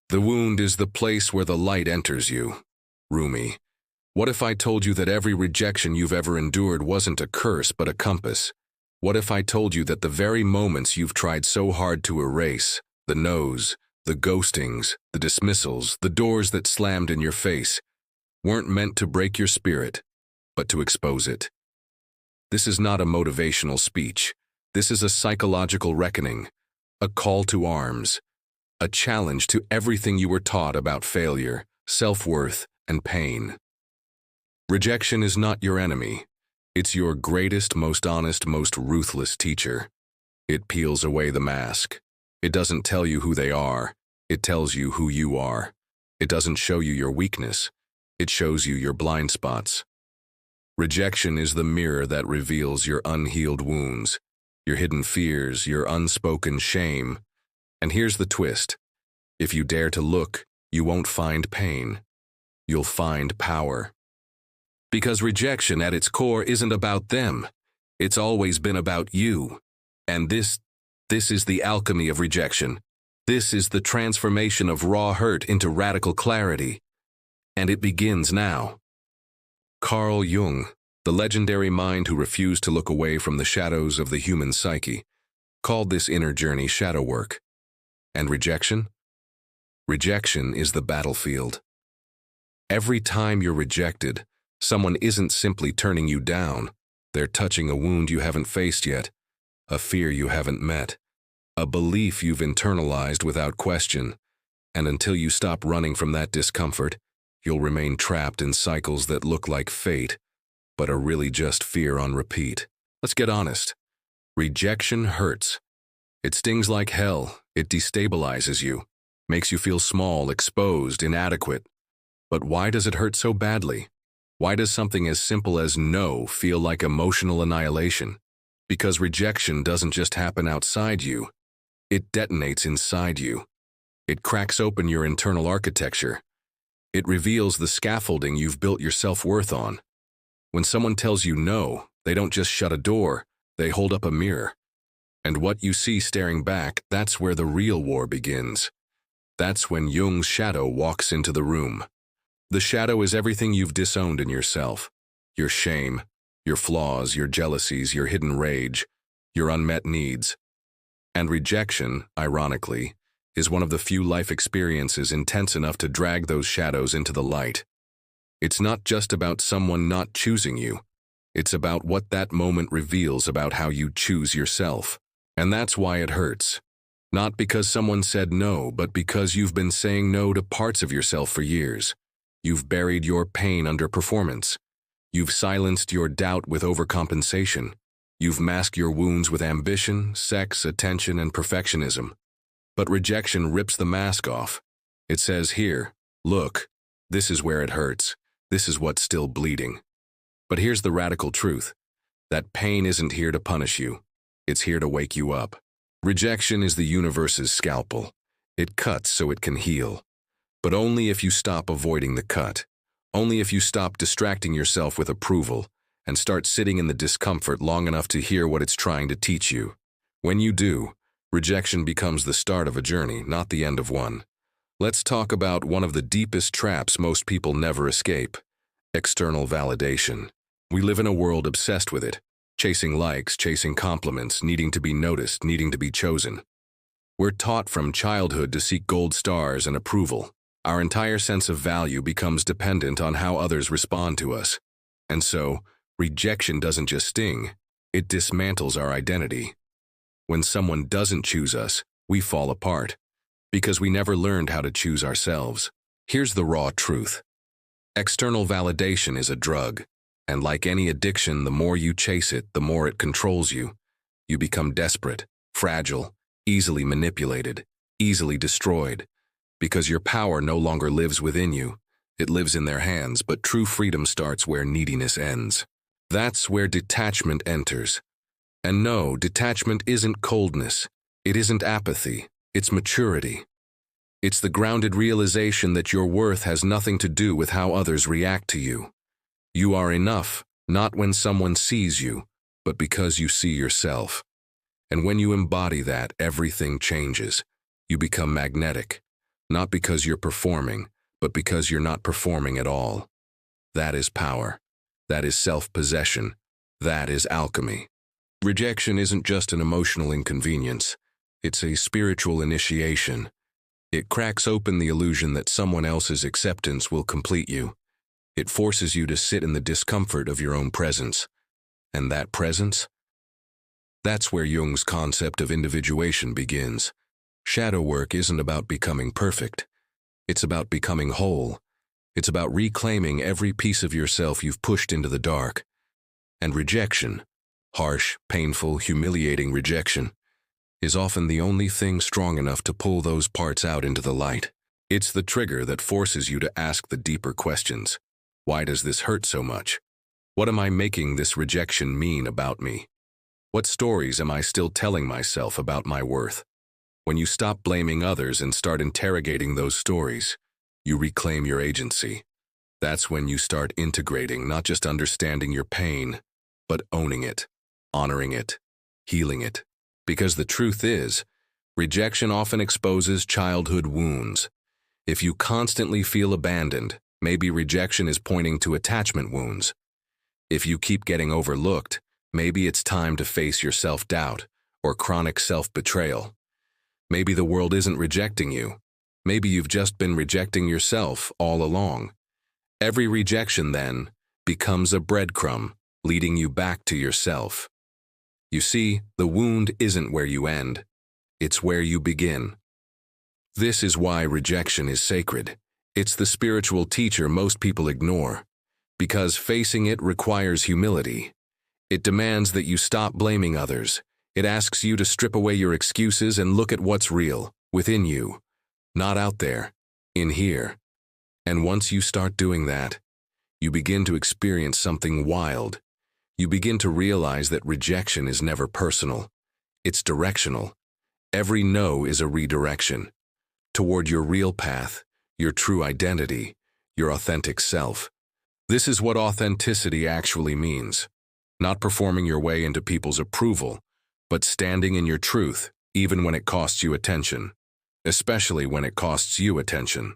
The wound is the place where the light enters you. Rumi. What if I told you that every rejection you've ever endured wasn't a curse but a compass? What if I told you that the very moments you've tried so hard to erase, the no's, the ghostings, the dismissals, the doors that slammed in your face, weren't meant to break your spirit, but to expose it? This is not a motivational speech. This is a psychological reckoning, a call to arms, a challenge to everything you were taught about failure, self-worth, and pain. Rejection is not your enemy. It's your greatest, most honest, most ruthless teacher. It peels away the mask. It doesn't tell you who they are. It tells you who you are. It doesn't show you your weakness. It shows you your blind spots. Rejection is the mirror that reveals your unhealed wounds, your hidden fears, your unspoken shame. And here's the twist. If you dare to look, you won't find pain. You'll find power. Because rejection at its core isn't about them. It's always been about you. And this is the alchemy of rejection. This is the transformation of raw hurt into radical clarity. And it begins now. Carl Jung, the legendary mind who refused to look away from the shadows of the human psyche, called this inner journey shadow work. And rejection? Rejection is the battlefield. Every time you're rejected, someone isn't simply turning you down. They're touching a wound you haven't faced yet, a fear you haven't met, a belief you've internalized without question. And until you stop running from that discomfort, you'll remain trapped in cycles that look like fate, but are really just fear on repeat. Let's get honest. Rejection hurts. It stings like hell. It destabilizes you, makes you feel small, exposed, inadequate. But why does it hurt so badly? Why does something as simple as no feel like emotional annihilation? Because rejection doesn't just happen outside you. It detonates inside you. It cracks open your internal architecture. It reveals the scaffolding you've built your self-worth on. When someone tells you no, they don't just shut a door, they hold up a mirror. And what you see staring back, that's where the real war begins. That's when Jung's shadow walks into the room. The shadow is everything you've disowned in yourself. Your shame, your flaws, your jealousies, your hidden rage, your unmet needs. And rejection, ironically, is one of the few life experiences intense enough to drag those shadows into the light. It's not just about someone not choosing you. It's about what that moment reveals about how you choose yourself. And that's why it hurts. Not because someone said no, but because you've been saying no to parts of yourself for years. You've buried your pain under performance. You've silenced your doubt with overcompensation. You've masked your wounds with ambition, sex, attention, and perfectionism. But rejection rips the mask off. It says, here, look, this is where it hurts. This is what's still bleeding. But here's the radical truth. That pain isn't here to punish you. It's here to wake you up. Rejection is the universe's scalpel. It cuts so it can heal. But only if you stop avoiding the cut. Only if you stop distracting yourself with approval and start sitting in the discomfort long enough to hear what it's trying to teach you. When you do, rejection becomes the start of a journey, not the end of one. Let's talk about one of the deepest traps most people never escape: external validation. We live in a world obsessed with it, chasing likes, chasing compliments, needing to be noticed, needing to be chosen. We're taught from childhood to seek gold stars and approval. Our entire sense of value becomes dependent on how others respond to us. And so, rejection doesn't just sting, it dismantles our identity. When someone doesn't choose us, we fall apart, because we never learned how to choose ourselves. Here's the raw truth. External validation is a drug, and like any addiction, the more you chase it, the more it controls you. You become desperate, fragile, easily manipulated, easily destroyed, because your power no longer lives within you. It lives in their hands, but true freedom starts where neediness ends. That's where detachment enters. And no, detachment isn't coldness. It isn't apathy. It's maturity. It's the grounded realization that your worth has nothing to do with how others react to you. You are enough, not when someone sees you, but because you see yourself. And when you embody that, everything changes. You become magnetic. Not because you're performing, but because you're not performing at all. That is power. That is self-possession. That is alchemy. Rejection isn't just an emotional inconvenience. It's a spiritual initiation. It cracks open the illusion that someone else's acceptance will complete you. It forces you to sit in the discomfort of your own presence. And that presence? That's where Jung's concept of individuation begins. Shadow work isn't about becoming perfect. It's about becoming whole. It's about reclaiming every piece of yourself you've pushed into the dark. And rejection, harsh, painful, humiliating rejection, is often the only thing strong enough to pull those parts out into the light. It's the trigger that forces you to ask the deeper questions. Why does this hurt so much? What am I making this rejection mean about me? What stories am I still telling myself about my worth? When you stop blaming others and start interrogating those stories, you reclaim your agency. That's when you start integrating, not just understanding your pain, but owning it, honoring it, healing it. Because the truth is, rejection often exposes childhood wounds. If you constantly feel abandoned, maybe rejection is pointing to attachment wounds. If you keep getting overlooked, maybe it's time to face your self-doubt or chronic self-betrayal. Maybe the world isn't rejecting you. Maybe you've just been rejecting yourself all along. Every rejection, then, becomes a breadcrumb, leading you back to yourself. You see, the wound isn't where you end. It's where you begin. This is why rejection is sacred. It's the spiritual teacher most people ignore. Because facing it requires humility. It demands that you stop blaming others. It asks you to strip away your excuses and look at what's real, within you. Not out there, in here. And once you start doing that, you begin to experience something wild. You begin to realize that rejection is never personal. It's directional. Every no is a redirection toward your real path, your true identity, your authentic self. This is what authenticity actually means. Not performing your way into people's approval, but standing in your truth, even when it costs you attention. Especially when it costs you attention.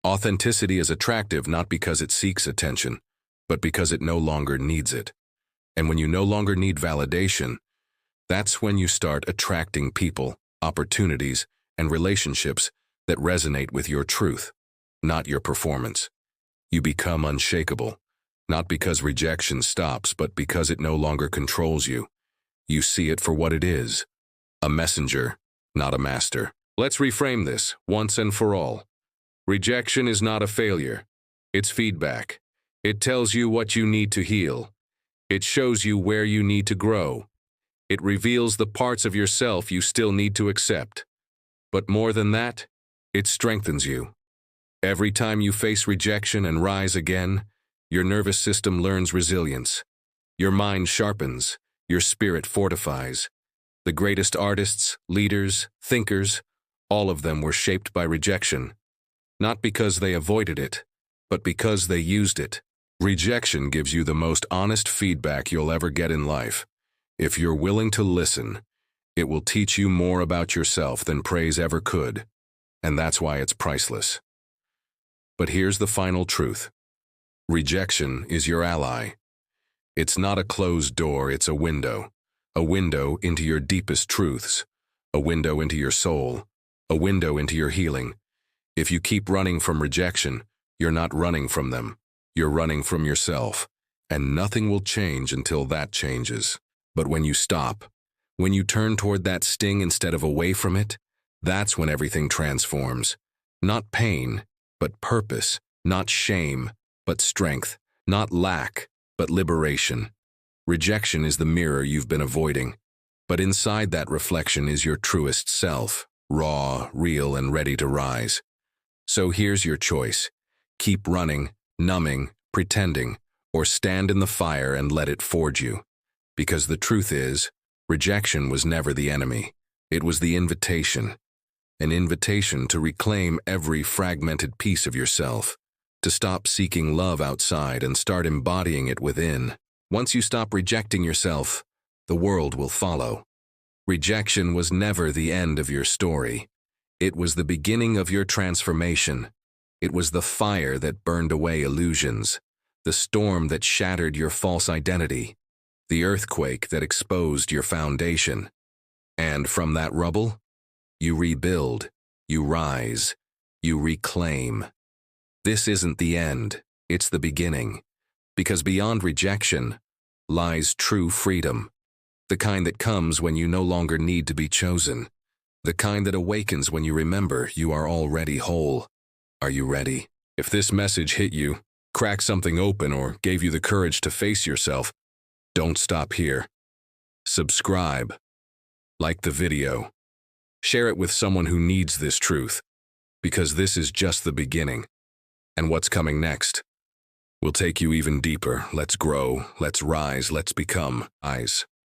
Authenticity is attractive not because it seeks attention, but because it no longer needs it. And when you no longer need validation, that's when you start attracting people, opportunities, and relationships that resonate with your truth, not your performance. You become unshakable, not because rejection stops, but because it no longer controls you. You see it for what it is, a messenger, not a master. Let's reframe this once and for all. Rejection is not a failure. It's feedback. It tells you what you need to heal. It shows you where you need to grow. It reveals the parts of yourself you still need to accept. But more than that, it strengthens you. Every time you face rejection and rise again, your nervous system learns resilience. Your mind sharpens. Your spirit fortifies. The greatest artists, leaders, thinkers, all of them were shaped by rejection. Not because they avoided it, but because they used it. Rejection gives you the most honest feedback you'll ever get in life. If you're willing to listen, it will teach you more about yourself than praise ever could. And that's why it's priceless. But here's the final truth. Rejection is your ally. It's not a closed door, it's a window into your deepest truths, a window into your soul, a window into your healing. If you keep running from rejection, you're not running from them, you're running from yourself, and nothing will change until that changes. But when you stop, when you turn toward that sting instead of away from it, that's when everything transforms. Not pain, but purpose, not shame, but strength, not lack, but liberation. Rejection is the mirror you've been avoiding, but inside that reflection is your truest self, raw, real, and ready to rise. So here's your choice. Keep running, numbing, pretending, or stand in the fire and let it forge you. Because the truth is, rejection was never the enemy. It was the invitation. An invitation to reclaim every fragmented piece of yourself. To stop seeking love outside and start embodying it within. Once you stop rejecting yourself, the world will follow. Rejection was never the end of your story. It was the beginning of your transformation. It was the fire that burned away illusions, the storm that shattered your false identity, the earthquake that exposed your foundation. And from that rubble, you rebuild, you rise, you reclaim. This isn't the end, it's the beginning. Because beyond rejection lies true freedom, the kind that comes when you no longer need to be chosen, the kind that awakens when you remember you are already whole. Are you ready? If this message hit you, cracked something open, or gave you the courage to face yourself, don't stop here. Subscribe. Like the video. Share it with someone who needs this truth, because this is just the beginning. And what's coming next will take you even deeper. Let's grow, let's rise, let's become eyes.